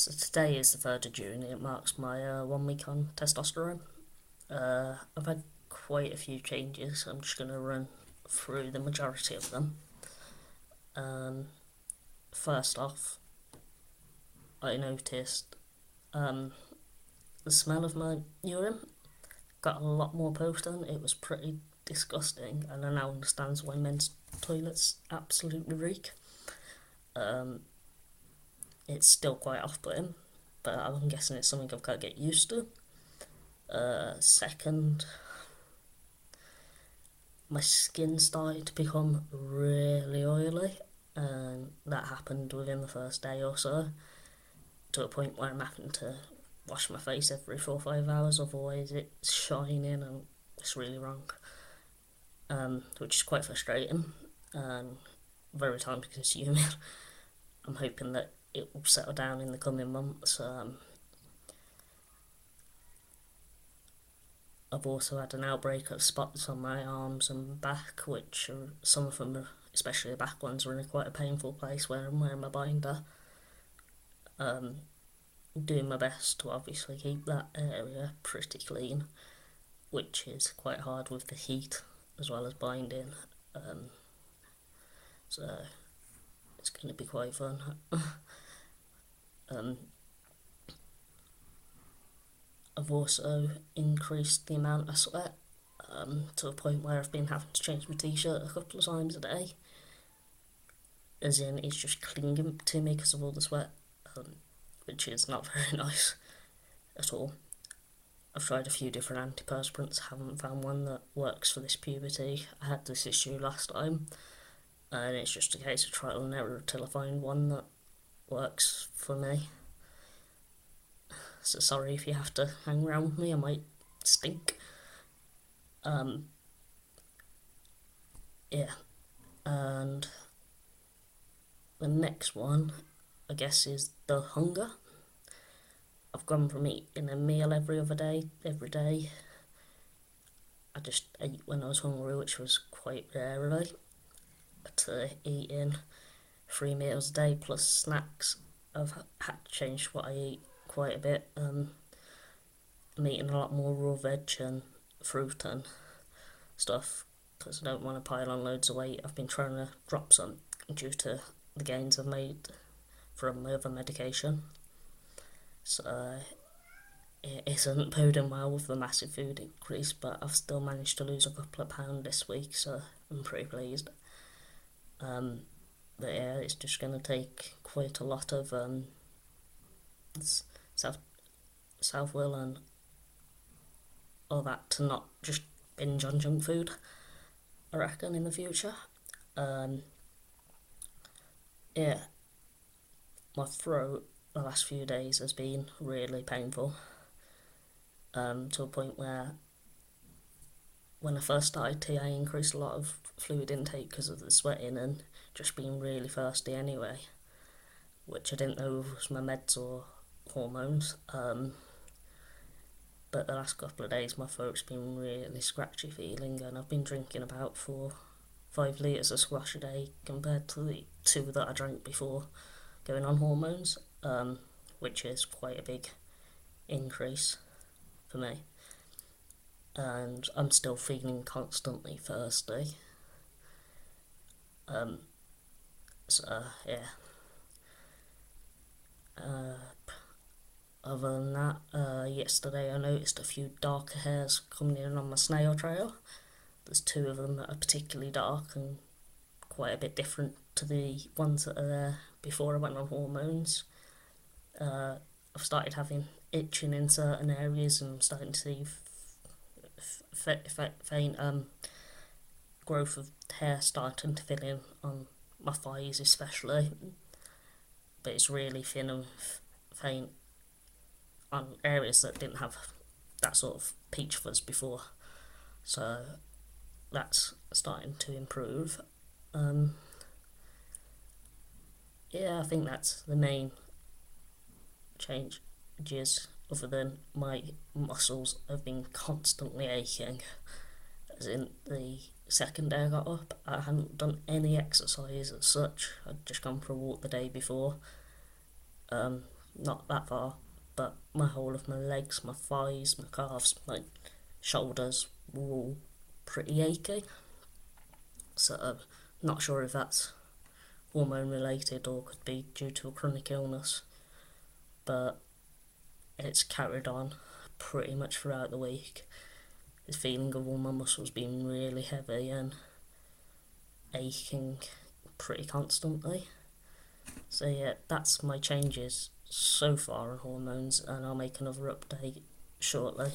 So today is the 3rd of June. It marks my 1 week on testosterone. I've had quite a few changes. I'm just going to run through the majority of them. First off, I noticed the smell of my urine got a lot more potent. It was pretty disgusting, and I now understand why men's toilets absolutely reek. It's still quite off-putting, but I'm guessing it's something I've got to get used to. Second, my skin started to become really oily, and that happened within the first day or so, to a point where I'm having to wash my face every 4 or 5 hours, otherwise it's shining and it's really wrong, which is quite frustrating and very time consuming. I'm hoping that it will settle down in the coming months. I've also had an outbreak of spots on my arms and back, which are, some of them, especially the back ones, are in quite a painful place where I'm wearing my binder. Doing my best to obviously keep that area pretty clean, which is quite hard with the heat as well as binding. So it's going to be quite fun. I've also increased the amount I sweat, to a point where I've been having to change my t-shirt a couple of times a day, as in it's just clinging to me because of all the sweat, which is not very nice at all. I've tried a few different antiperspirants, haven't found one that works for this puberty. I had this issue last time, and it's just a case of trial and error till I find one that works for me. So sorry if you have to hang around with me, I might stink. Yeah, and the next one, I guess, is the hunger. I've gone from eating a meal every other day, every day. I just ate when I was hungry, which was quite rarely, to eating 3 meals a day plus snacks. I've had to change what I eat quite a bit. I'm eating a lot more raw veg and fruit and stuff because I don't want to pile on loads of weight. I've been trying to drop some due to the gains I've made from my other medication. So it isn't boding well with the massive food increase, but I've still managed to lose a couple of pounds this week, so I'm pretty pleased. But yeah, it's just going to take quite a lot of self-will and all that to not just binge on junk food, I reckon, in the future. Yeah, my throat the last few days has been really painful, to a point where when I first started tea I increased a lot of fluid intake because of the sweating and just being really thirsty anyway, which I didn't know was my meds or hormones. But the last couple of days my throat's been really scratchy feeling, and I've been drinking about 4-5 litres of squash a day compared to the 2 that I drank before going on hormones, which is quite a big increase for me. And I'm still feeling constantly thirsty. So yeah. Other than that, yesterday I noticed a few darker hairs coming in on my snail trail. There's 2 of them that are particularly dark and quite a bit different to the ones that are there before I went on hormones. I've started having itching in certain areas, and I'm starting to see faint growth of hair starting to fill in on my thighs especially, but it's really thin and faint on areas that didn't have that sort of peach fuzz before, so that's starting to improve. Yeah, I think that's the main changes, other than my muscles have been constantly aching, as in the second day I got up I hadn't done any exercise as such. I'd just gone for a walk the day before, not that far, but my whole of my legs, my thighs, my calves, my shoulders were all pretty achy. So not sure if that's hormone related or could be due to a chronic illness, but it's carried on pretty much throughout the week. The feeling of all my muscles being really heavy and aching pretty constantly. So yeah, that's my changes so far on hormones, and I'll make another update shortly.